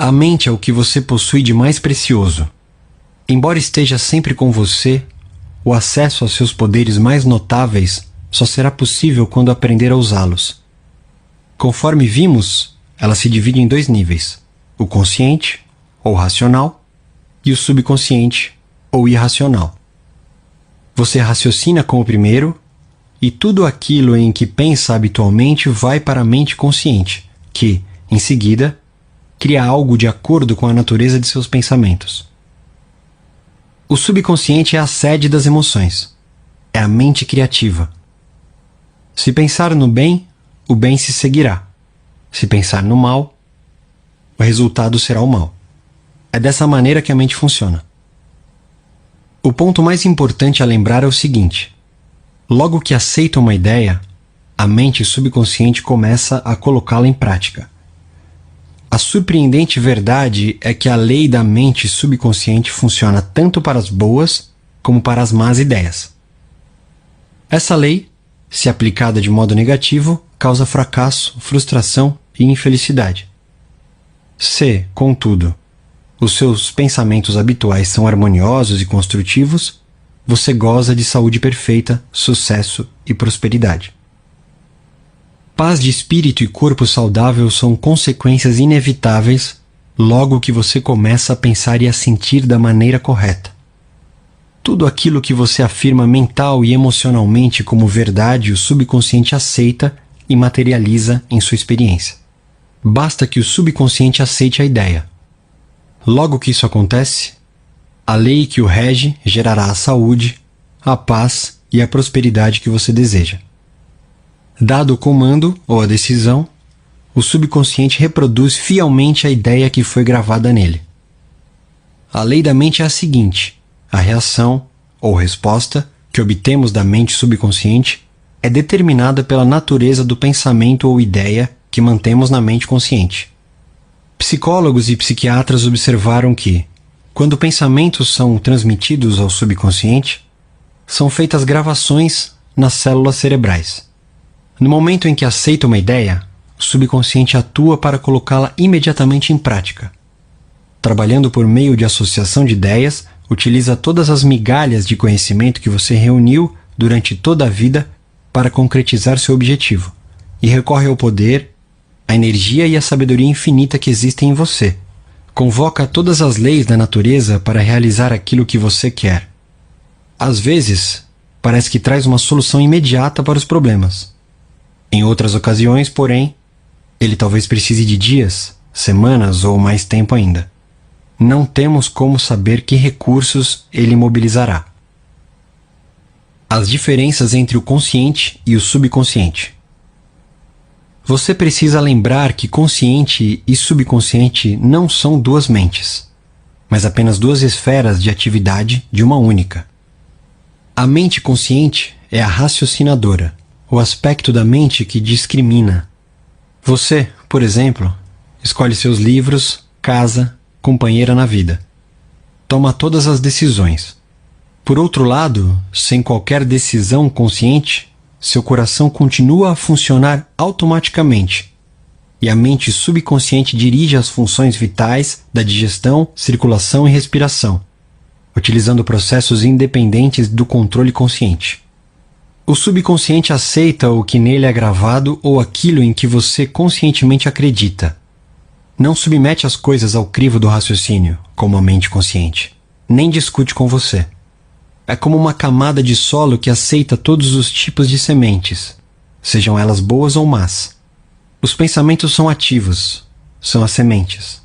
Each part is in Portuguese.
A mente é o que você possui de mais precioso. Embora esteja sempre com você, o acesso aos seus poderes mais notáveis só será possível quando aprender a usá-los. Conforme vimos, ela se divide em dois níveis: o consciente, ou racional, e o subconsciente, ou irracional. Você raciocina com o primeiro, e tudo aquilo em que pensa habitualmente vai para a mente consciente, que, em seguida, cria algo de acordo com a natureza de seus pensamentos. O subconsciente é a sede das emoções. É a mente criativa. Se pensar no bem, o bem se seguirá. Se pensar no mal, o resultado será o mal. É dessa maneira que a mente funciona. O ponto mais importante a lembrar é o seguinte: logo que aceita uma ideia, a mente subconsciente começa a colocá-la em prática. A surpreendente verdade é que a lei da mente subconsciente funciona tanto para as boas como para as más ideias. Essa lei, se aplicada de modo negativo, causa fracasso, frustração e infelicidade. Se, contudo, os seus pensamentos habituais são harmoniosos e construtivos, você goza de saúde perfeita, sucesso e prosperidade. Paz de espírito e corpo saudável são consequências inevitáveis logo que você começa a pensar e a sentir da maneira correta. Tudo aquilo que você afirma mental e emocionalmente como verdade, o subconsciente aceita e materializa em sua experiência. Basta que o subconsciente aceite a ideia. Logo que isso acontece, a lei que o rege gerará a saúde, a paz e a prosperidade que você deseja. Dado o comando ou a decisão, o subconsciente reproduz fielmente a ideia que foi gravada nele. A lei da mente é a seguinte: a reação ou resposta que obtemos da mente subconsciente é determinada pela natureza do pensamento ou ideia que mantemos na mente consciente. Psicólogos e psiquiatras observaram que, quando pensamentos são transmitidos ao subconsciente, são feitas gravações nas células cerebrais. No momento em que aceita uma ideia, o subconsciente atua para colocá-la imediatamente em prática. Trabalhando por meio de associação de ideias, utiliza todas as migalhas de conhecimento que você reuniu durante toda a vida para concretizar seu objetivo, e recorre ao poder, à energia e à sabedoria infinita que existem em você. Convoca todas as leis da natureza para realizar aquilo que você quer. Às vezes, parece que traz uma solução imediata para os problemas. Em outras ocasiões, porém, ele talvez precise de dias, semanas ou mais tempo ainda. Não temos como saber que recursos ele mobilizará. As diferenças entre o consciente e o subconsciente. Você precisa lembrar que consciente e subconsciente não são duas mentes, mas apenas duas esferas de atividade de uma única. A mente consciente é a raciocinadora, o aspecto da mente que discrimina. Você, por exemplo, escolhe seus livros, casa, companheira na vida. Toma todas as decisões. Por outro lado, sem qualquer decisão consciente, seu coração continua a funcionar automaticamente, e a mente subconsciente dirige as funções vitais da digestão, circulação e respiração, utilizando processos independentes do controle consciente. O subconsciente aceita o que nele é gravado ou aquilo em que você conscientemente acredita. Não submete as coisas ao crivo do raciocínio, como a mente consciente, nem discute com você. É como uma camada de solo que aceita todos os tipos de sementes, sejam elas boas ou más. Os pensamentos são ativos, são as sementes.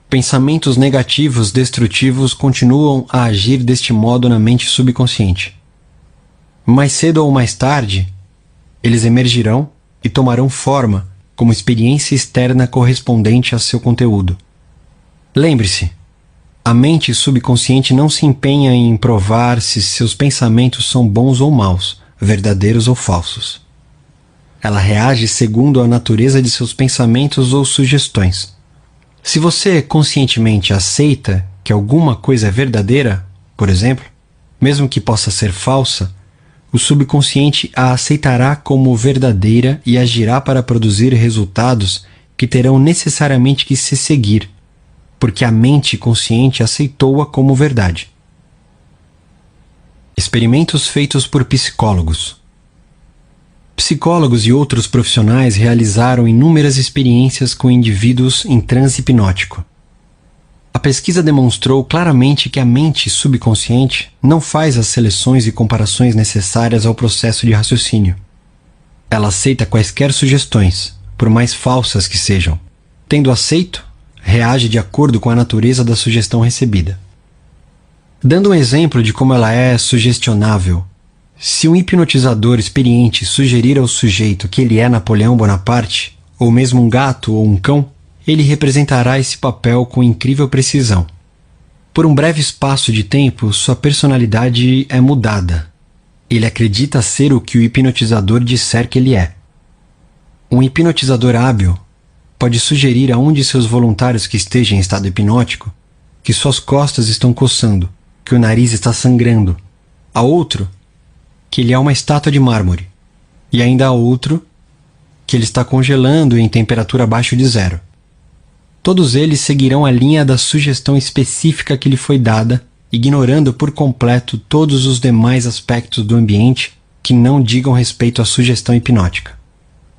Pensamentos negativos, destrutivos, continuam a agir deste modo na mente subconsciente. Mais cedo ou mais tarde, eles emergirão e tomarão forma como experiência externa correspondente a seu conteúdo. Lembre-se, a mente subconsciente não se empenha em provar se seus pensamentos são bons ou maus, verdadeiros ou falsos. Ela reage segundo a natureza de seus pensamentos ou sugestões. Se você conscientemente aceita que alguma coisa é verdadeira, por exemplo, mesmo que possa ser falsa, o subconsciente a aceitará como verdadeira e agirá para produzir resultados que terão necessariamente que se seguir, porque a mente consciente aceitou-a como verdade. Experimentos feitos por psicólogos. Psicólogos e outros profissionais realizaram inúmeras experiências com indivíduos em transe hipnótico. A pesquisa demonstrou claramente que a mente subconsciente não faz as seleções e comparações necessárias ao processo de raciocínio. Ela aceita quaisquer sugestões, por mais falsas que sejam. Tendo aceito, reage de acordo com a natureza da sugestão recebida. Dando um exemplo de como ela é sugestionável, se um hipnotizador experiente sugerir ao sujeito que ele é Napoleão Bonaparte, ou mesmo um gato ou um cão, ele representará esse papel com incrível precisão. Por um breve espaço de tempo, sua personalidade é mudada. Ele acredita ser o que o hipnotizador disser que ele é. Um hipnotizador hábil pode sugerir a um de seus voluntários que esteja em estado hipnótico que suas costas estão coçando, que o nariz está sangrando. A outro, que ele é uma estátua de mármore. E ainda a outro, que ele está congelando em temperatura abaixo de 0. Todos eles seguirão a linha da sugestão específica que lhe foi dada, ignorando por completo todos os demais aspectos do ambiente que não digam respeito à sugestão hipnótica.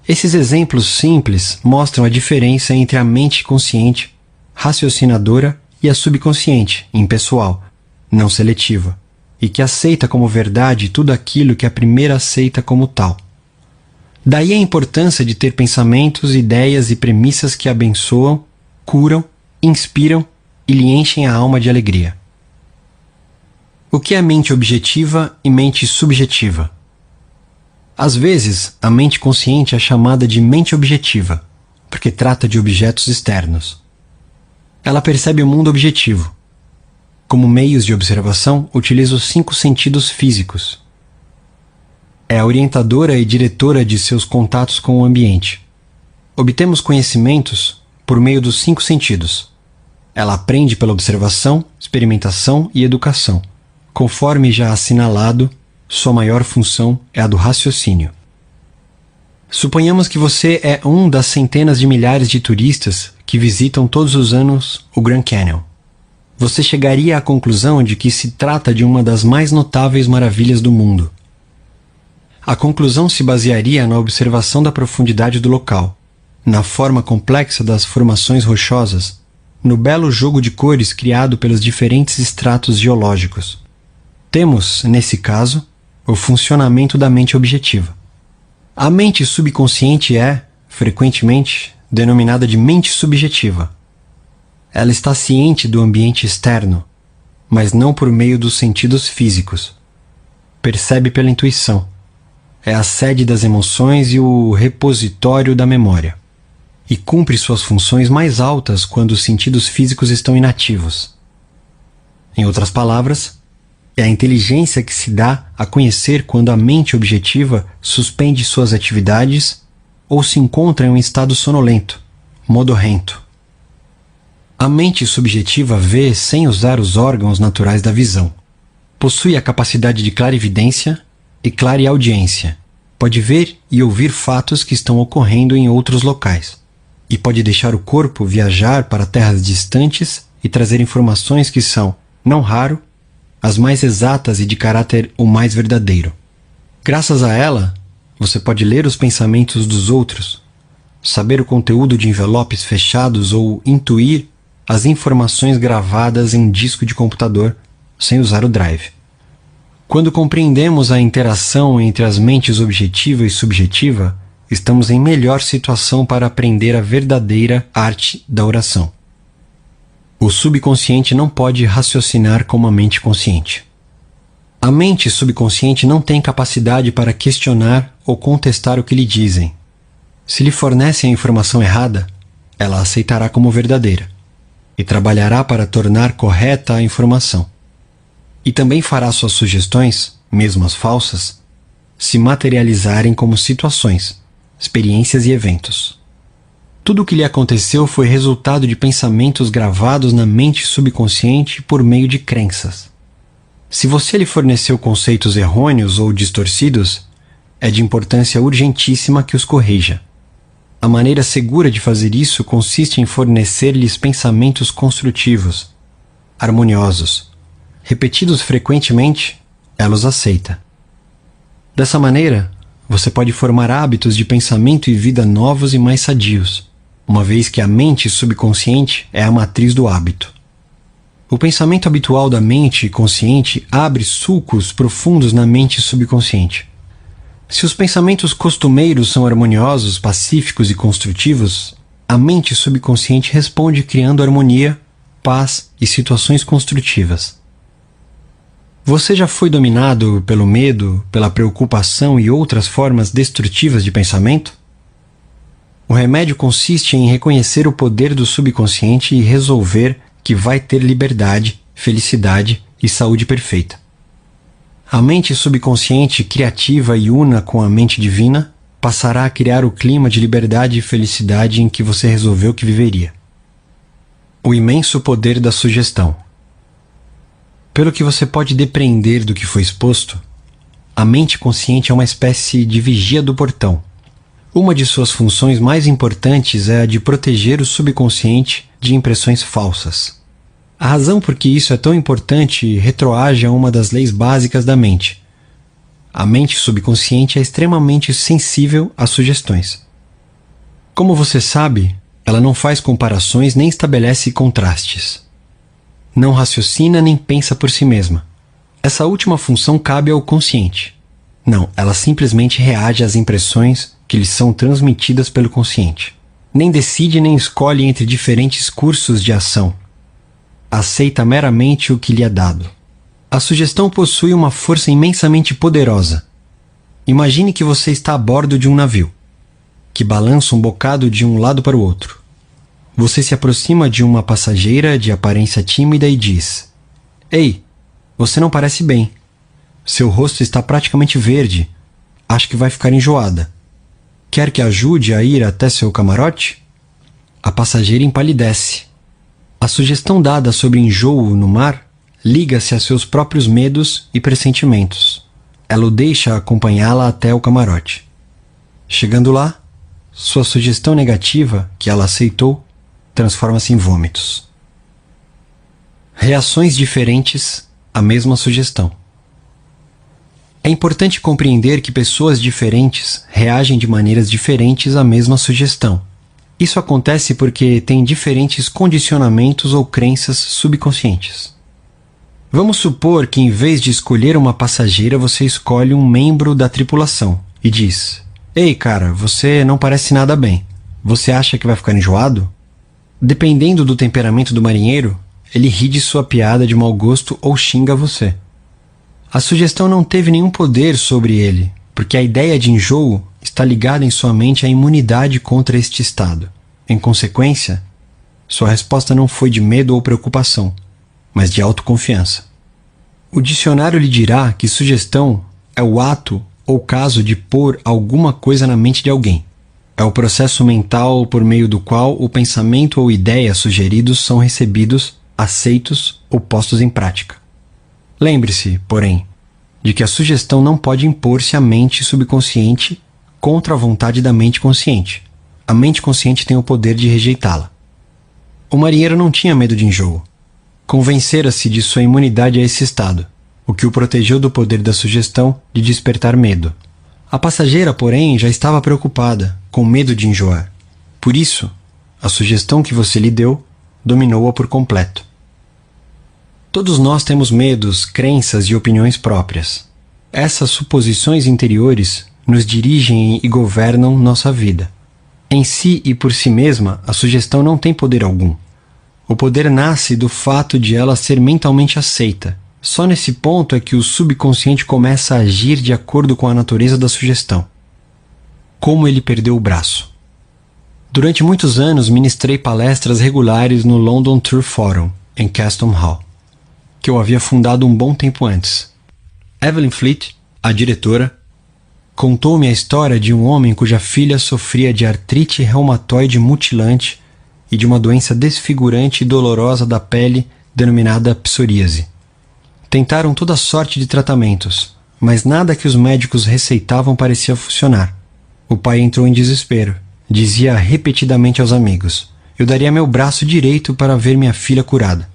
Esses exemplos simples mostram a diferença entre a mente consciente, raciocinadora, e a subconsciente, impessoal, não seletiva, e que aceita como verdade tudo aquilo que a primeira aceita como tal. Daí a importância de ter pensamentos, ideias e premissas que abençoam, curam, inspiram e lhe enchem a alma de alegria. O que é mente objetiva e mente subjetiva? Às vezes, a mente consciente é chamada de mente objetiva, porque trata de objetos externos. Ela percebe o mundo objetivo. Como meios de observação, utiliza os 5 sentidos físicos. É a orientadora e diretora de seus contatos com o ambiente. Obtemos conhecimentos por meio dos 5 sentidos. Ela aprende pela observação, experimentação e educação. Conforme já assinalado, sua maior função é a do raciocínio. Suponhamos que você é um das centenas de milhares de turistas que visitam todos os anos o Grand Canyon. Você chegaria à conclusão de que se trata de uma das mais notáveis maravilhas do mundo. A conclusão se basearia na observação da profundidade do local, na forma complexa das formações rochosas, no belo jogo de cores criado pelos diferentes estratos geológicos. Temos, nesse caso, o funcionamento da mente objetiva. A mente subconsciente é, frequentemente, denominada de mente subjetiva. Ela está ciente do ambiente externo, mas não por meio dos sentidos físicos. Percebe pela intuição. É a sede das emoções e o repositório da memória. E cumpre suas funções mais altas quando os sentidos físicos estão inativos. Em outras palavras, é a inteligência que se dá a conhecer quando a mente objetiva suspende suas atividades ou se encontra em um estado sonolento, modorrento. A mente subjetiva vê sem usar os órgãos naturais da visão. Possui a capacidade de clarividência e clareaudiência. Pode ver e ouvir fatos que estão ocorrendo em outros locais. E pode deixar o corpo viajar para terras distantes e trazer informações que são, não raro, as mais exatas e de caráter o mais verdadeiro. Graças a ela, você pode ler os pensamentos dos outros, saber o conteúdo de envelopes fechados ou intuir as informações gravadas em um disco de computador sem usar o drive. Quando compreendemos a interação entre as mentes objetiva e subjetiva, estamos em melhor situação para aprender a verdadeira arte da oração. O subconsciente não pode raciocinar como a mente consciente. A mente subconsciente não tem capacidade para questionar ou contestar o que lhe dizem. Se lhe fornecem a informação errada, ela aceitará como verdadeira e trabalhará para tornar correta a informação. E também fará suas sugestões, mesmo as falsas, se materializarem como situações, experiências e eventos. Tudo o que lhe aconteceu foi resultado de pensamentos gravados na mente subconsciente por meio de crenças. Se você lhe forneceu conceitos errôneos ou distorcidos, é de importância urgentíssima que os corrija. A maneira segura de fazer isso consiste em fornecer-lhes pensamentos construtivos, harmoniosos. Repetidos frequentemente, ela os aceita. Dessa maneira, você pode formar hábitos de pensamento e vida novos e mais sadios, uma vez que a mente subconsciente é a matriz do hábito. O pensamento habitual da mente consciente abre sulcos profundos na mente subconsciente. Se os pensamentos costumeiros são harmoniosos, pacíficos e construtivos, a mente subconsciente responde criando harmonia, paz e situações construtivas. Você já foi dominado pelo medo, pela preocupação e outras formas destrutivas de pensamento? O remédio consiste em reconhecer o poder do subconsciente e resolver que vai ter liberdade, felicidade e saúde perfeita. A mente subconsciente, criativa e una com a mente divina, passará a criar o clima de liberdade e felicidade em que você resolveu que viveria. O imenso poder da sugestão. Pelo que você pode depreender do que foi exposto, a mente consciente é uma espécie de vigia do portão. Uma de suas funções mais importantes é a de proteger o subconsciente de impressões falsas. A razão por que isso é tão importante retroage a uma das leis básicas da mente. A mente subconsciente é extremamente sensível às sugestões. Como você sabe, ela não faz comparações nem estabelece contrastes. Não raciocina nem pensa por si mesma. Essa última função cabe ao consciente. Não, ela simplesmente reage às impressões que lhe são transmitidas pelo consciente. Nem decide nem escolhe entre diferentes cursos de ação. Aceita meramente o que lhe é dado. A sugestão possui uma força imensamente poderosa. Imagine que você está a bordo de um navio, que balança um bocado de um lado para o outro. Você se aproxima de uma passageira de aparência tímida e diz: "Ei, você não parece bem. Seu rosto está praticamente verde. Acho que vai ficar enjoada. Quer que ajude a ir até seu camarote?" A passageira empalidece. A sugestão dada sobre enjoo no mar liga-se a seus próprios medos e pressentimentos. Ela o deixa acompanhá-la até o camarote. Chegando lá, sua sugestão negativa, que ela aceitou, transforma-se em vômitos. Reações diferentes à mesma sugestão. É importante compreender que pessoas diferentes reagem de maneiras diferentes à mesma sugestão. Isso acontece porque têm diferentes condicionamentos ou crenças subconscientes. Vamos supor que em vez de escolher uma passageira, você escolhe um membro da tripulação e diz: "Ei, cara, você não parece nada bem. Você acha que vai ficar enjoado?" Dependendo do temperamento do marinheiro, ele ri de sua piada de mau gosto ou xinga você. A sugestão não teve nenhum poder sobre ele, porque a ideia de enjoo está ligada em sua mente à imunidade contra este estado. Em consequência, sua resposta não foi de medo ou preocupação, mas de autoconfiança. O dicionário lhe dirá que sugestão é o ato ou caso de pôr alguma coisa na mente de alguém. É o processo mental por meio do qual o pensamento ou ideia sugeridos são recebidos, aceitos ou postos em prática. Lembre-se, porém, de que a sugestão não pode impor-se à mente subconsciente contra a vontade da mente consciente. A mente consciente tem o poder de rejeitá-la. O marinheiro não tinha medo de enjoo. Convencera-se de sua imunidade a esse estado, o que o protegeu do poder da sugestão de despertar medo. A passageira, porém, já estava preocupada, com medo de enjoar. Por isso, a sugestão que você lhe deu dominou-a por completo. Todos nós temos medos, crenças e opiniões próprias. Essas suposições interiores nos dirigem e governam nossa vida. Em si e por si mesma, a sugestão não tem poder algum. O poder nasce do fato de ela ser mentalmente aceita. Só nesse ponto é que o subconsciente começa a agir de acordo com a natureza da sugestão. Como ele perdeu o braço. Durante muitos anos ministrei palestras regulares no London Tour Forum, em Castle Hall, que eu havia fundado um bom tempo antes. Evelyn Fleet, a diretora, contou-me a história de um homem cuja filha sofria de artrite reumatoide mutilante e de uma doença desfigurante e dolorosa da pele denominada psoríase. Tentaram toda sorte de tratamentos, mas nada que os médicos receitavam parecia funcionar. O pai entrou em desespero. Dizia repetidamente aos amigos: eu daria meu braço direito para ver minha filha curada.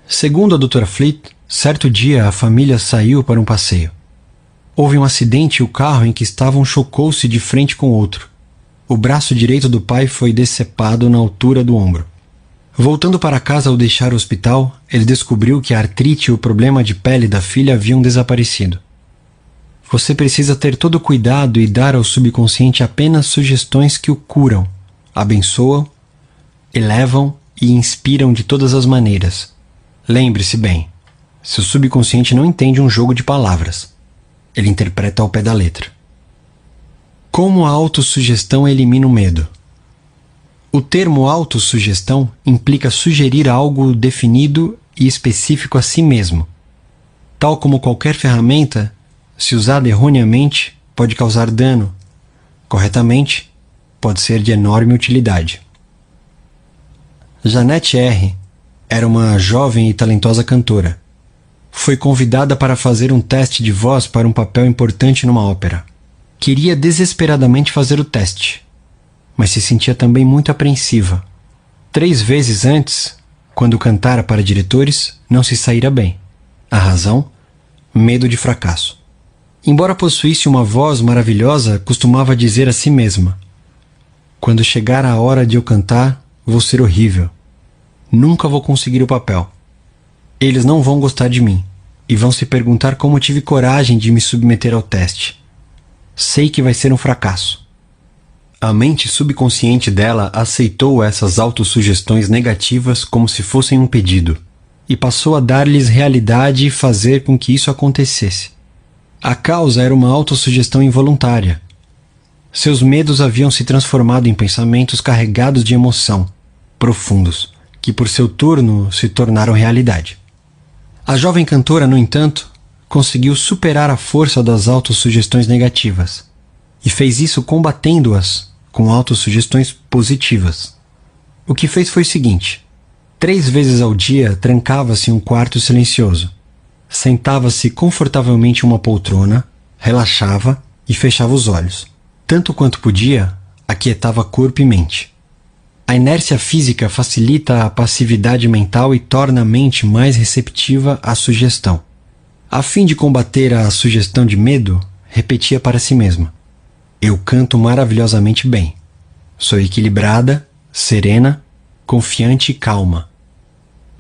Segundo a Dra. Fleet, certo dia a família saiu para um passeio. Houve um acidente e o carro em que estavam chocou-se de frente com outro. O braço direito do pai foi decepado na altura do ombro. Voltando para casa ao deixar o hospital, ele descobriu que a artrite e o problema de pele da filha haviam desaparecido. Você precisa ter todo o cuidado e dar ao subconsciente apenas sugestões que o curam, abençoam, elevam e inspiram de todas as maneiras. Lembre-se bem, seu subconsciente não entende um jogo de palavras. Ele interpreta ao pé da letra. Como a autossugestão elimina o medo? O termo autossugestão implica sugerir algo definido e específico a si mesmo. Tal como qualquer ferramenta, se usada erroneamente, pode causar dano. Corretamente, pode ser de enorme utilidade. Janette R. era uma jovem e talentosa cantora. Foi convidada para fazer um teste de voz para um papel importante numa ópera. Queria desesperadamente fazer o teste, mas se sentia também muito apreensiva. 3 vezes antes, quando cantara para diretores, não se saíra bem. A razão? Medo de fracasso. Embora possuísse uma voz maravilhosa, costumava dizer a si mesma: quando chegar a hora de eu cantar, vou ser horrível. Nunca vou conseguir o papel. Eles não vão gostar de mim e vão se perguntar como tive coragem de me submeter ao teste. Sei que vai ser um fracasso. A mente subconsciente dela aceitou essas autossugestões negativas como se fossem um pedido e passou a dar-lhes realidade e fazer com que isso acontecesse. A causa era uma autossugestão involuntária. Seus medos haviam se transformado em pensamentos carregados de emoção, profundos, que por seu turno se tornaram realidade. A jovem cantora, no entanto, conseguiu superar a força das autossugestões negativas e fez isso combatendo-as com autossugestões positivas. O que fez foi o seguinte: 3 vezes ao dia trancava-se em um quarto silencioso. Sentava-se confortavelmente em uma poltrona, relaxava e fechava os olhos. Tanto quanto podia, aquietava corpo e mente. A inércia física facilita a passividade mental e torna a mente mais receptiva à sugestão. A fim de combater a sugestão de medo, repetia para si mesma: eu canto maravilhosamente bem. Sou equilibrada, serena, confiante e calma.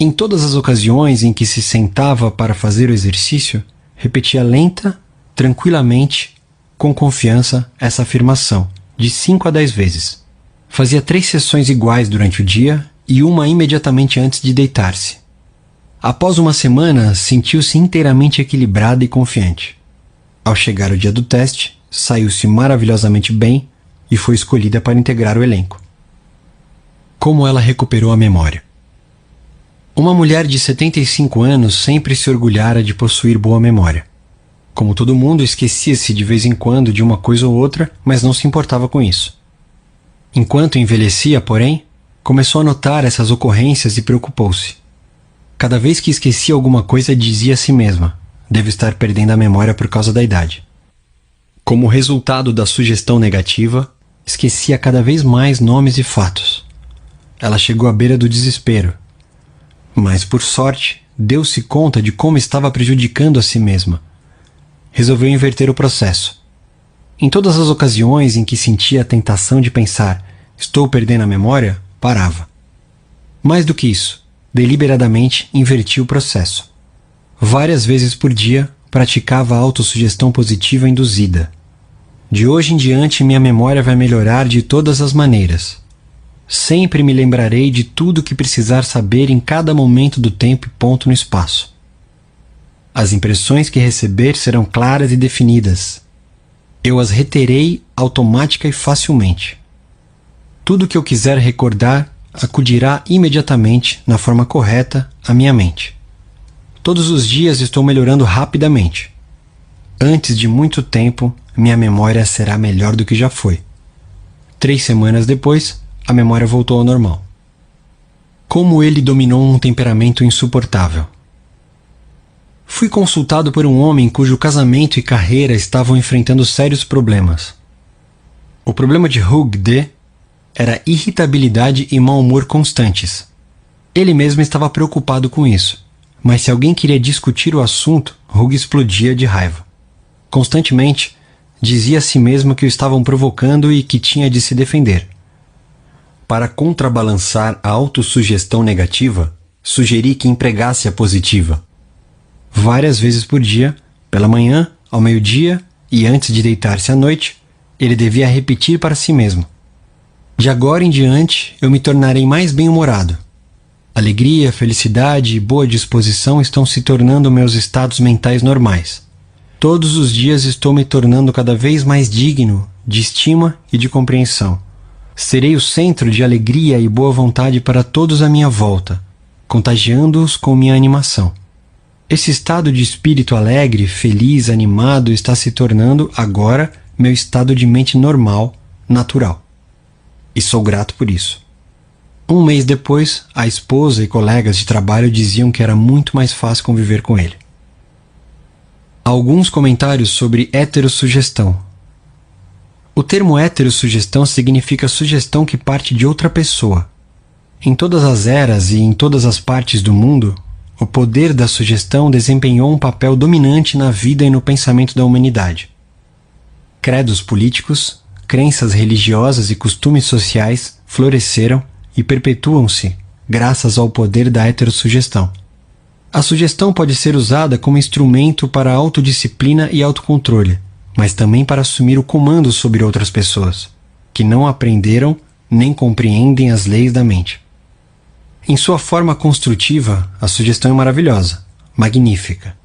Em todas as ocasiões em que se sentava para fazer o exercício, repetia lenta, tranquilamente, com confiança essa afirmação, de 5 a 10 vezes. Fazia 3 sessões iguais durante o dia e uma imediatamente antes de deitar-se. Após uma semana, sentiu-se inteiramente equilibrada e confiante. Ao chegar o dia do teste, saiu-se maravilhosamente bem e foi escolhida para integrar o elenco. Como ela recuperou a memória? Uma mulher de 75 anos sempre se orgulhara de possuir boa memória. Como todo mundo, esquecia-se de vez em quando de uma coisa ou outra, mas não se importava com isso. Enquanto envelhecia, porém, começou a notar essas ocorrências e preocupou-se. Cada vez que esquecia alguma coisa, dizia a si mesma: devo estar perdendo a memória por causa da idade. Como resultado da sugestão negativa, esquecia cada vez mais nomes e fatos. Ela chegou à beira do desespero. Mas, por sorte, deu-se conta de como estava prejudicando a si mesma. Resolveu inverter o processo. Em todas as ocasiões em que sentia a tentação de pensar: estou perdendo a memória, parava. Mais do que isso, deliberadamente invertia o processo. Várias vezes por dia, praticava a autossugestão positiva induzida. De hoje em diante, minha memória vai melhorar de todas as maneiras. Sempre me lembrarei de tudo o que precisar saber em cada momento do tempo e ponto no espaço. As impressões que receber serão claras e definidas. Eu as reterei automática e facilmente. Tudo o que eu quiser recordar acudirá imediatamente, na forma correta, à minha mente. Todos os dias estou melhorando rapidamente. Antes de muito tempo, minha memória será melhor do que já foi. 3 semanas depois, a memória voltou ao normal. Como ele dominou um temperamento insuportável. Fui consultado por um homem cujo casamento e carreira estavam enfrentando sérios problemas. O problema de Hugh D. era irritabilidade e mau humor constantes. Ele mesmo estava preocupado com isso, mas se alguém queria discutir o assunto, Hugh explodia de raiva. Constantemente, dizia a si mesmo que o estavam provocando e que tinha de se defender. Para contrabalançar a autossugestão negativa, sugeri que empregasse a positiva. Várias vezes por dia, pela manhã, ao meio-dia e antes de deitar-se à noite, ele devia repetir para si mesmo: de agora em diante, eu me tornarei mais bem-humorado. Alegria, felicidade e boa disposição estão se tornando meus estados mentais normais. Todos os dias estou me tornando cada vez mais digno de estima e de compreensão. Serei o centro de alegria e boa vontade para todos à minha volta, contagiando-os com minha animação. Esse estado de espírito alegre, feliz, animado está se tornando, agora, meu estado de mente normal, natural. E sou grato por isso. Um mês depois, a esposa e colegas de trabalho diziam que era muito mais fácil conviver com ele. Alguns comentários sobre heterossugestão. O termo heterossugestão significa sugestão que parte de outra pessoa. Em todas as eras e em todas as partes do mundo, o poder da sugestão desempenhou um papel dominante na vida e no pensamento da humanidade. Credos políticos, crenças religiosas e costumes sociais floresceram e perpetuam-se graças ao poder da heterossugestão. A sugestão pode ser usada como instrumento para autodisciplina e autocontrole, mas também para assumir o comando sobre outras pessoas, que não aprenderam nem compreendem as leis da mente. Em sua forma construtiva, a sugestão é maravilhosa, magnífica.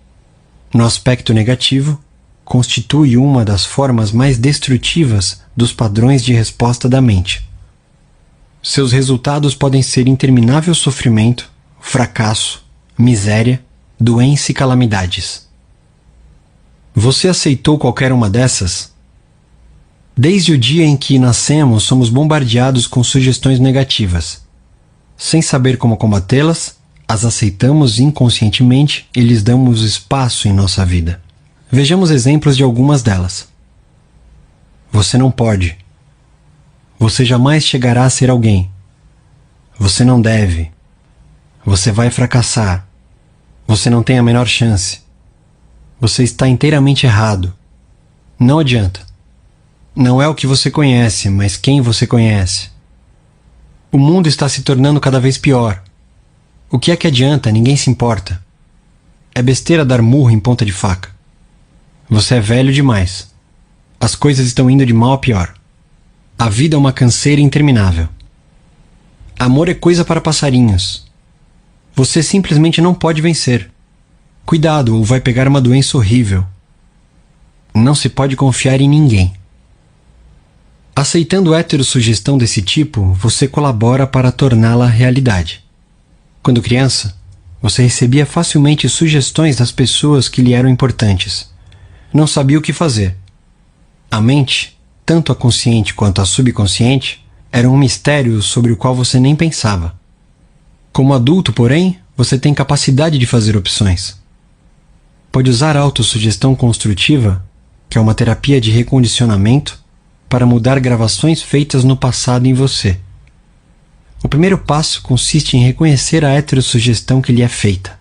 No aspecto negativo, constitui uma das formas mais destrutivas dos padrões de resposta da mente. Seus resultados podem ser interminável sofrimento, fracasso, miséria, doença e calamidades. Você aceitou qualquer uma dessas? Desde o dia em que nascemos, somos bombardeados com sugestões negativas. Sem saber como combatê-las, as aceitamos inconscientemente e lhes damos espaço em nossa vida. Vejamos exemplos de algumas delas. Você não pode. Você jamais chegará a ser alguém. Você não deve. Você vai fracassar. Você não tem a menor chance. Você está inteiramente errado. Não adianta. Não é o que você conhece, mas quem você conhece. O mundo está se tornando cada vez pior. O que é que adianta? Ninguém se importa. É besteira dar murro em ponta de faca. Você é velho demais. As coisas estão indo de mal a pior. A vida é uma canseira interminável. Amor é coisa para passarinhos. Você simplesmente não pode vencer. Cuidado, ou vai pegar uma doença horrível. Não se pode confiar em ninguém. Aceitando heterossugestão desse tipo, você colabora para torná-la realidade. Quando criança, você recebia facilmente sugestões das pessoas que lhe eram importantes. Não sabia o que fazer. A mente, tanto a consciente quanto a subconsciente, era um mistério sobre o qual você nem pensava. Como adulto, porém, você tem capacidade de fazer opções. Pode usar a autossugestão construtiva, que é uma terapia de recondicionamento, para mudar gravações feitas no passado em você. O primeiro passo consiste em reconhecer a heterossugestão que lhe é feita.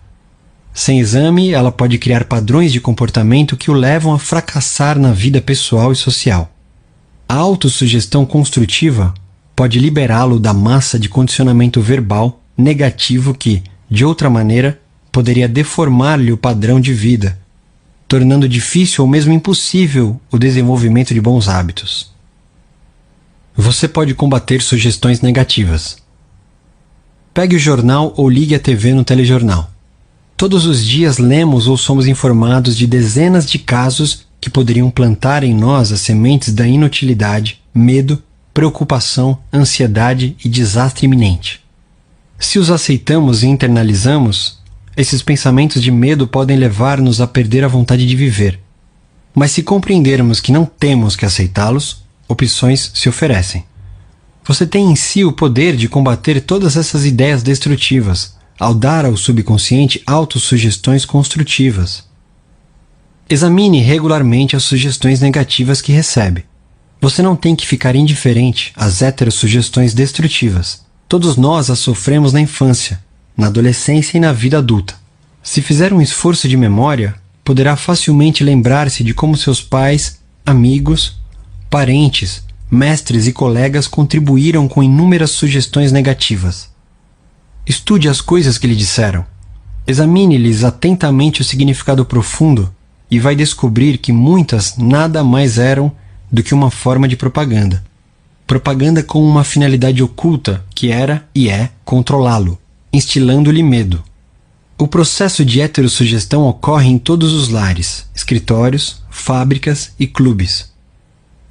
Sem exame, ela pode criar padrões de comportamento que o levam a fracassar na vida pessoal e social. A autossugestão construtiva pode liberá-lo da massa de condicionamento verbal negativo que, de outra maneira, poderia deformar-lhe o padrão de vida, tornando difícil ou mesmo impossível o desenvolvimento de bons hábitos. Você pode combater sugestões negativas. Pegue o jornal ou ligue a TV no telejornal. Todos os dias lemos ou somos informados de dezenas de casos que poderiam plantar em nós as sementes da inutilidade, medo, preocupação, ansiedade e desastre iminente. Se os aceitamos e internalizamos, esses pensamentos de medo podem levar-nos a perder a vontade de viver. Mas se compreendermos que não temos que aceitá-los, opções se oferecem. Você tem em si o poder de combater todas essas ideias destrutivas, ao dar ao subconsciente autossugestões construtivas. Examine regularmente as sugestões negativas que recebe. Você não tem que ficar indiferente às heterossugestões destrutivas. Todos nós as sofremos na infância, na adolescência e na vida adulta. Se fizer um esforço de memória, poderá facilmente lembrar-se de como seus pais, amigos, parentes, mestres e colegas contribuíram com inúmeras sugestões negativas. Estude as coisas que lhe disseram. Examine-lhes atentamente o significado profundo e vai descobrir que muitas nada mais eram do que uma forma de propaganda. Propaganda com uma finalidade oculta que era e é controlá-lo, instilando-lhe medo. O processo de heterossugestão ocorre em todos os lares, escritórios, fábricas e clubes.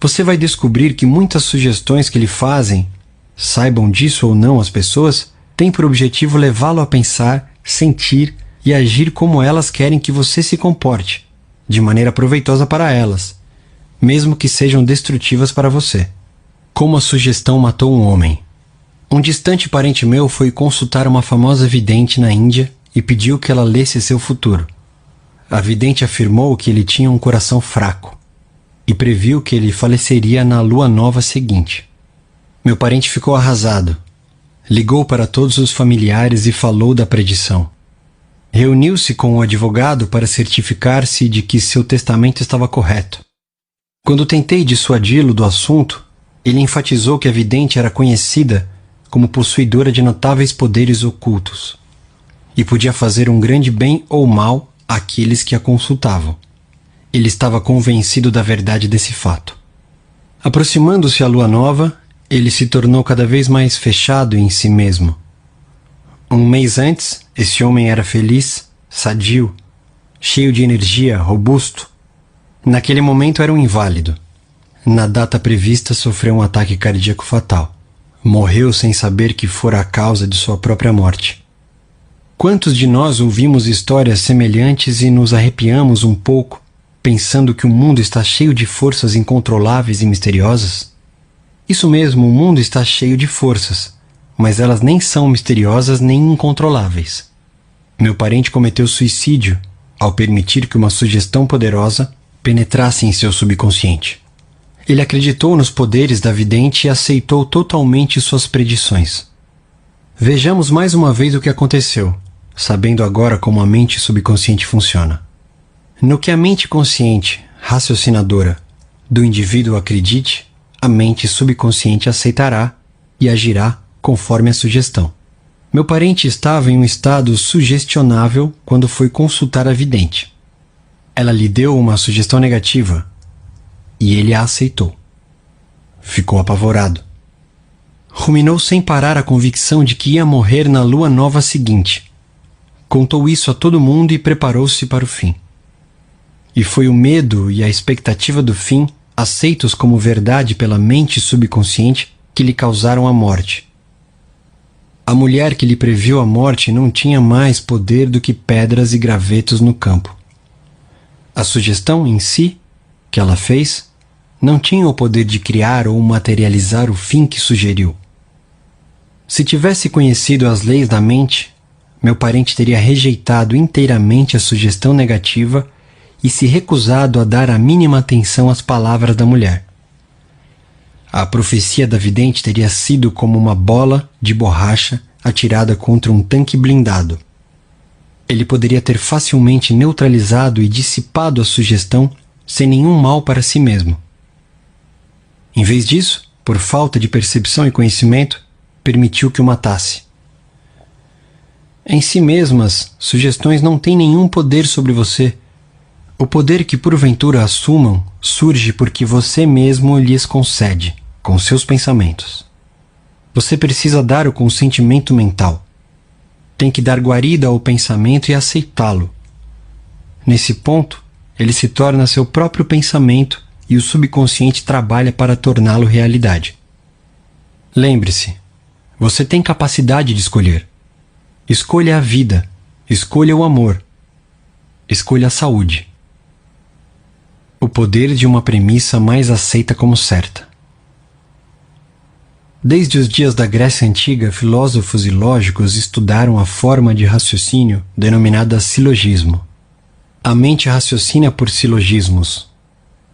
Você vai descobrir que muitas sugestões que lhe fazem, saibam disso ou não as pessoas, têm por objetivo levá-lo a pensar, sentir e agir como elas querem que você se comporte, de maneira proveitosa para elas, mesmo que sejam destrutivas para você. Como a sugestão matou um homem. Um distante parente meu foi consultar uma famosa vidente na Índia e pediu que ela lesse seu futuro. A vidente afirmou que ele tinha um coração fraco e previu que ele faleceria na lua nova seguinte. Meu parente ficou arrasado. Ligou para todos os familiares e falou da predição. Reuniu-se com o advogado para certificar-se de que seu testamento estava correto. Quando tentei dissuadi-lo do assunto, ele enfatizou que a vidente era conhecida como possuidora de notáveis poderes ocultos e podia fazer um grande bem ou mal àqueles que a consultavam. Ele estava convencido da verdade desse fato. Aproximando-se a lua nova, ele se tornou cada vez mais fechado em si mesmo. Um mês antes, esse homem era feliz, sadio, cheio de energia, robusto. Naquele momento era um inválido. Na data prevista sofreu um ataque cardíaco fatal. Morreu sem saber que fora a causa de sua própria morte. Quantos de nós ouvimos histórias semelhantes e nos arrepiamos um pouco, pensando que o mundo está cheio de forças incontroláveis e misteriosas? Isso mesmo, o mundo está cheio de forças, mas elas nem são misteriosas nem incontroláveis. Meu parente cometeu suicídio ao permitir que uma sugestão poderosa penetrasse em seu subconsciente. Ele acreditou nos poderes da vidente e aceitou totalmente suas predições. Vejamos mais uma vez o que aconteceu, sabendo agora como a mente subconsciente funciona. No que a mente consciente, raciocinadora, do indivíduo acredite, a mente subconsciente aceitará e agirá conforme a sugestão. Meu parente estava em um estado sugestionável quando foi consultar a vidente. Ela lhe deu uma sugestão negativa e ele a aceitou. Ficou apavorado. Ruminou sem parar a convicção de que ia morrer na lua nova seguinte. Contou isso a todo mundo e preparou-se para o fim. E foi o medo e a expectativa do fim, aceitos como verdade pela mente subconsciente, que lhe causaram a morte. A mulher que lhe previu a morte não tinha mais poder do que pedras e gravetos no campo. A sugestão em si, que ela fez, não tinha o poder de criar ou materializar o fim que sugeriu. Se tivesse conhecido as leis da mente, meu parente teria rejeitado inteiramente a sugestão negativa e se recusado a dar a mínima atenção às palavras da mulher. A profecia da vidente teria sido como uma bola de borracha atirada contra um tanque blindado. Ele poderia ter facilmente neutralizado e dissipado a sugestão sem nenhum mal para si mesmo. Em vez disso, por falta de percepção e conhecimento, permitiu que o matasse. Em si mesmas, sugestões não têm nenhum poder sobre você. O poder que porventura assumam surge porque você mesmo lhes concede, com seus pensamentos. Você precisa dar o consentimento mental. Tem que dar guarida ao pensamento e aceitá-lo. Nesse ponto, ele se torna seu próprio pensamento e o subconsciente trabalha para torná-lo realidade. Lembre-se, você tem capacidade de escolher. Escolha a vida, escolha o amor, escolha a saúde. O poder de uma premissa mais aceita como certa. Desde os dias da Grécia Antiga, filósofos e lógicos estudaram a forma de raciocínio denominada silogismo. A mente raciocina por silogismos.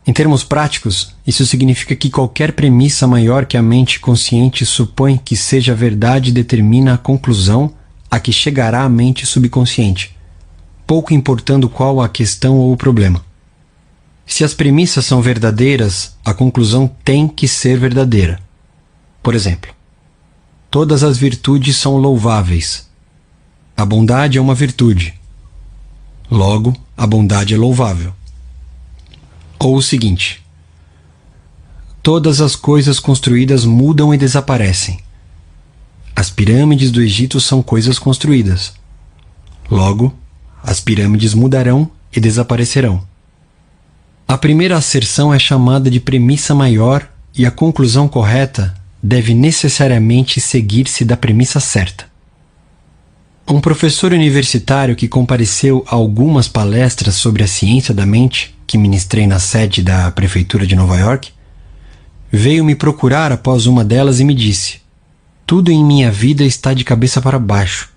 Em termos práticos, isso significa que qualquer premissa maior que a mente consciente supõe que seja verdade determina a conclusão a que chegará a mente subconsciente, pouco importando qual a questão ou o problema. Se as premissas são verdadeiras, a conclusão tem que ser verdadeira. Por exemplo, todas as virtudes são louváveis. A bondade é uma virtude. Logo, a bondade é louvável. Ou o seguinte: todas as coisas construídas mudam e desaparecem. As pirâmides do Egito são coisas construídas. Logo, as pirâmides mudarão e desaparecerão. A primeira asserção é chamada de premissa maior e a conclusão correta deve necessariamente seguir-se da premissa certa. Um professor universitário que compareceu a algumas palestras sobre a ciência da mente, que ministrei na sede da Prefeitura de Nova York, veio me procurar após uma delas e me disse: tudo em minha vida está de cabeça para baixo.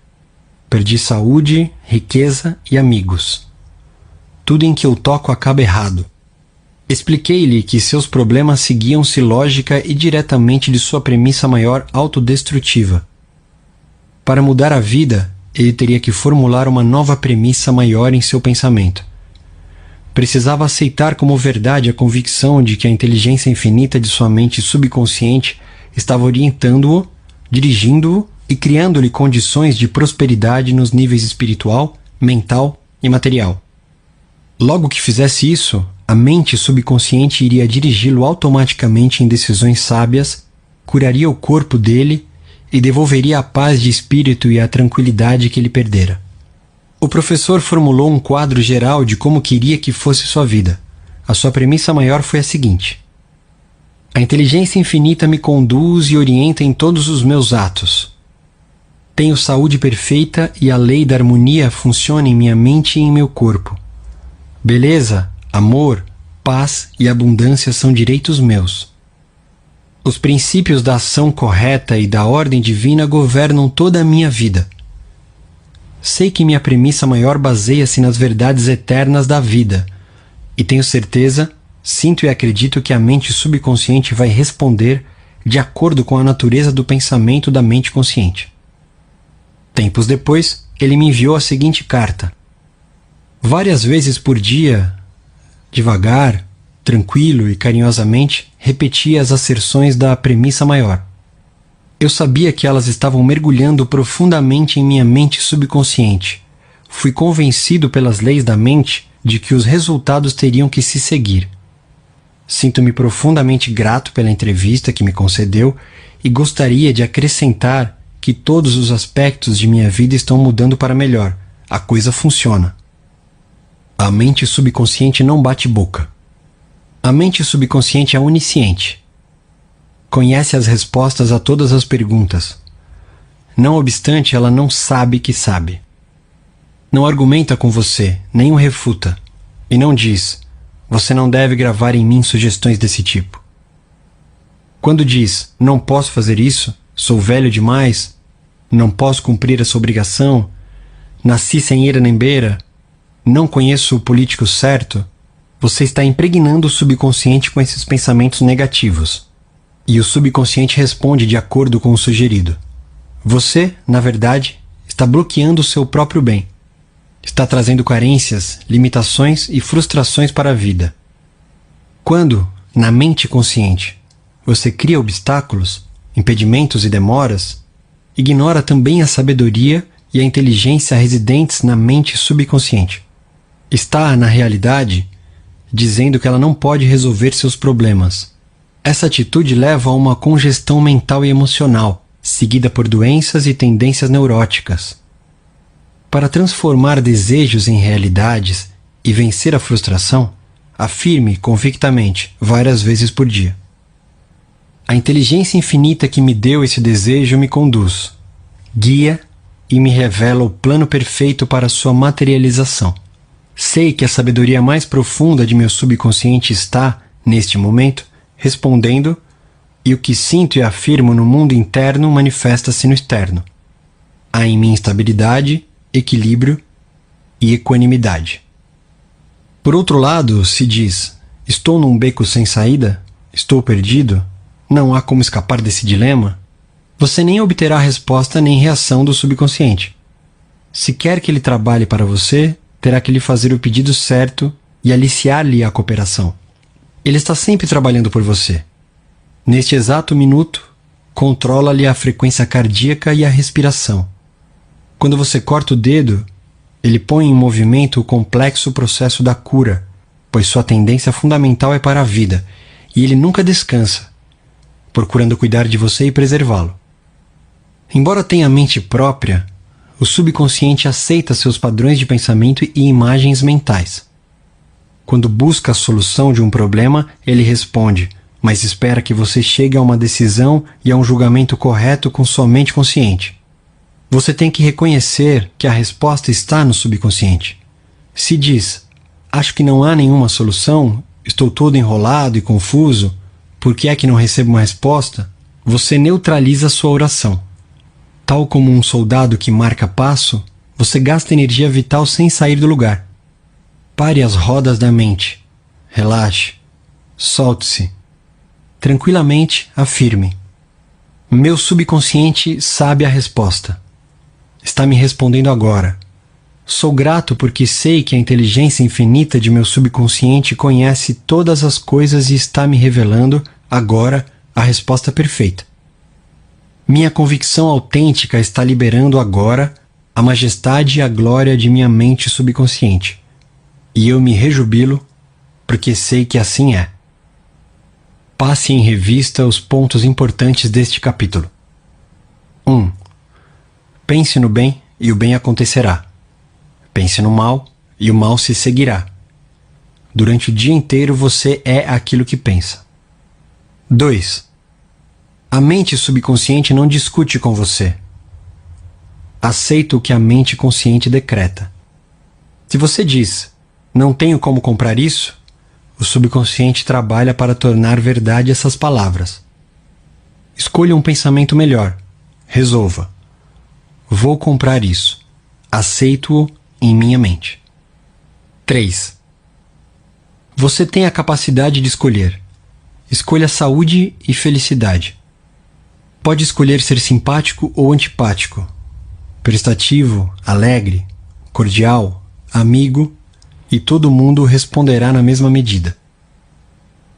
Perdi saúde, riqueza e amigos. Tudo em que eu toco acaba errado. Expliquei-lhe que seus problemas seguiam-se lógica e diretamente de sua premissa maior autodestrutiva. Para mudar a vida, ele teria que formular uma nova premissa maior em seu pensamento. Precisava aceitar como verdade a convicção de que a inteligência infinita de sua mente subconsciente estava orientando-o, dirigindo-o e criando-lhe condições de prosperidade nos níveis espiritual, mental e material. Logo que fizesse isso, a mente subconsciente iria dirigi-lo automaticamente em decisões sábias, curaria o corpo dele e devolveria a paz de espírito e a tranquilidade que ele perdera. O professor formulou um quadro geral de como queria que fosse sua vida. A sua premissa maior foi a seguinte: a inteligência infinita me conduz e orienta em todos os meus atos. Tenho saúde perfeita e a lei da harmonia funciona em minha mente e em meu corpo. Beleza, amor, paz e abundância são direitos meus. Os princípios da ação correta e da ordem divina governam toda a minha vida. Sei que minha premissa maior baseia-se nas verdades eternas da vida, e tenho certeza, sinto e acredito que a mente subconsciente vai responder de acordo com a natureza do pensamento da mente consciente. Tempos depois, ele me enviou a seguinte carta. Várias vezes por dia, devagar, tranquilo e carinhosamente, repetia as asserções da premissa maior. Eu sabia que elas estavam mergulhando profundamente em minha mente subconsciente. Fui convencido pelas leis da mente de que os resultados teriam que se seguir. Sinto-me profundamente grato pela entrevista que me concedeu e gostaria de acrescentar que todos os aspectos de minha vida estão mudando para melhor. A coisa funciona. A mente subconsciente não bate boca. A mente subconsciente é onisciente. Conhece as respostas a todas as perguntas. Não obstante, ela não sabe que sabe. Não argumenta com você, nem o refuta. E não diz: você não deve gravar em mim sugestões desse tipo. Quando diz: não posso fazer isso, sou velho demais, não posso cumprir essa obrigação, nasci sem eira nem beira, não conheço o político certo, você está impregnando o subconsciente com esses pensamentos negativos. E o subconsciente responde de acordo com o sugerido. Você, na verdade, está bloqueando o seu próprio bem. Está trazendo carências, limitações e frustrações para a vida. Quando, na mente consciente, você cria obstáculos, impedimentos e demoras, ignora também a sabedoria e a inteligência residentes na mente subconsciente. Está, na realidade, dizendo que ela não pode resolver seus problemas. Essa atitude leva a uma congestão mental e emocional, seguida por doenças e tendências neuróticas. Para transformar desejos em realidades e vencer a frustração, afirme convictamente, várias vezes por dia: a inteligência infinita que me deu esse desejo me conduz, guia e me revela o plano perfeito para sua materialização. Sei que a sabedoria mais profunda de meu subconsciente está, neste momento, respondendo, e o que sinto e afirmo no mundo interno manifesta-se no externo. Há em mim estabilidade, equilíbrio e equanimidade. Por outro lado, se diz: Estou num beco sem saída? Estou perdido? Não há como escapar desse dilema? Você nem obterá resposta nem reação do subconsciente. Se quer que ele trabalhe para você, terá que lhe fazer o pedido certo e aliciar-lhe a cooperação. Ele está sempre trabalhando por você. Neste exato minuto, controla-lhe a frequência cardíaca e a respiração. Quando você corta o dedo, ele põe em movimento o complexo processo da cura, pois sua tendência fundamental é para a vida, e ele nunca descansa, procurando cuidar de você e preservá-lo. Embora tenha mente própria, o subconsciente aceita seus padrões de pensamento e imagens mentais. Quando busca a solução de um problema, ele responde, mas espera que você chegue a uma decisão e a um julgamento correto com sua mente consciente. Você tem que reconhecer que a resposta está no subconsciente. Se diz, acho que não há nenhuma solução, estou todo enrolado e confuso, por que é que não recebo uma resposta? Você neutraliza sua oração. Tal como um soldado que marca passo, você gasta energia vital sem sair do lugar. Pare as rodas da mente. Relaxe. Solte-se. Tranquilamente, afirme. Meu subconsciente sabe a resposta. Está me respondendo agora. Sou grato porque sei que a inteligência infinita de meu subconsciente conhece todas as coisas e está me revelando, agora, a resposta perfeita. Minha convicção autêntica está liberando agora a majestade e a glória de minha mente subconsciente. E eu me rejubilo, porque sei que assim é. Passe em revista os pontos importantes deste capítulo. 1. Pense no bem e o bem acontecerá. Pense no mal e o mal se seguirá. Durante o dia inteiro você é aquilo que pensa. 2. A mente subconsciente não discute com você. Aceita o que a mente consciente decreta. Se você diz, não tenho como comprar isso, o subconsciente trabalha para tornar verdade essas palavras. Escolha um pensamento melhor. Resolva. Vou comprar isso. Aceito-o em minha mente. 3. Você tem a capacidade de escolher. Escolha saúde e felicidade. Pode escolher ser simpático ou antipático, prestativo, alegre, cordial, amigo, e todo mundo responderá na mesma medida.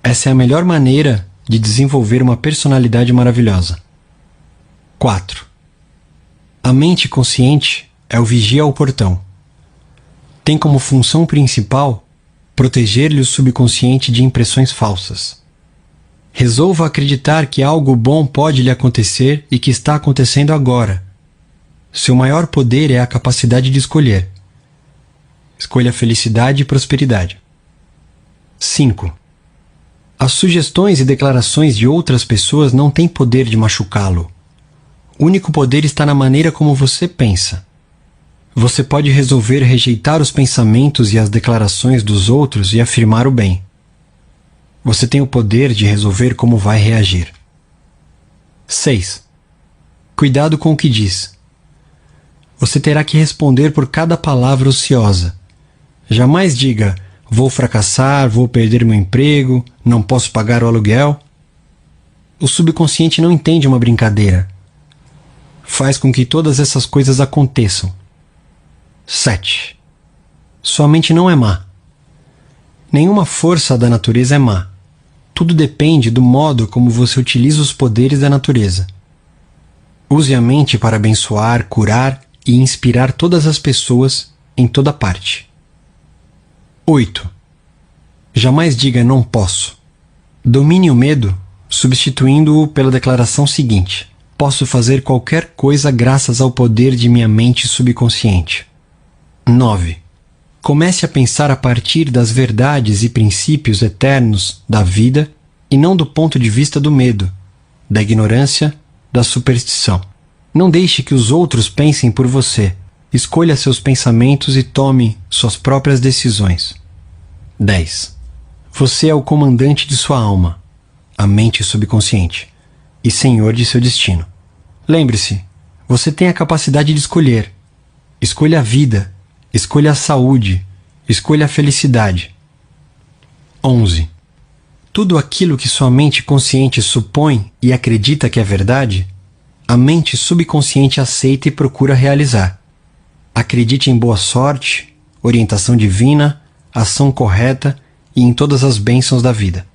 Essa é a melhor maneira de desenvolver uma personalidade maravilhosa. 4. A mente consciente é o vigia ao portão. Tem como função principal proteger-lhe o subconsciente de impressões falsas. Resolva acreditar que algo bom pode lhe acontecer e que está acontecendo agora. Seu maior poder é a capacidade de escolher. Escolha felicidade e prosperidade. 5. As sugestões e declarações de outras pessoas não têm poder de machucá-lo. O único poder está na maneira como você pensa. Você pode resolver rejeitar os pensamentos e as declarações dos outros e afirmar o bem. Você tem o poder de resolver como vai reagir. 6. Cuidado com o que diz. Você terá que responder por cada palavra ociosa. Jamais diga, vou fracassar, vou perder meu emprego, não posso pagar o aluguel. O subconsciente não entende uma brincadeira. Faz com que todas essas coisas aconteçam. 7. Sua mente não é má. Nenhuma força da natureza é má. Tudo depende do modo como você utiliza os poderes da natureza. Use a mente para abençoar, curar e inspirar todas as pessoas em toda parte. 8. Jamais diga não posso. Domine o medo, substituindo-o pela declaração seguinte: posso fazer qualquer coisa graças ao poder de minha mente subconsciente. 9. Comece a pensar a partir das verdades e princípios eternos da vida e não do ponto de vista do medo, da ignorância, da superstição. Não deixe que os outros pensem por você. Escolha seus pensamentos e tome suas próprias decisões. 10. Você é o comandante de sua alma, a mente subconsciente, e senhor de seu destino. Lembre-se, você tem a capacidade de escolher. Escolha a vida, escolha a saúde, escolha a felicidade. 11. Tudo aquilo que sua mente consciente supõe e acredita que é verdade, a mente subconsciente aceita e procura realizar. Acredite em boa sorte, orientação divina, ação correta e em todas as bênçãos da vida.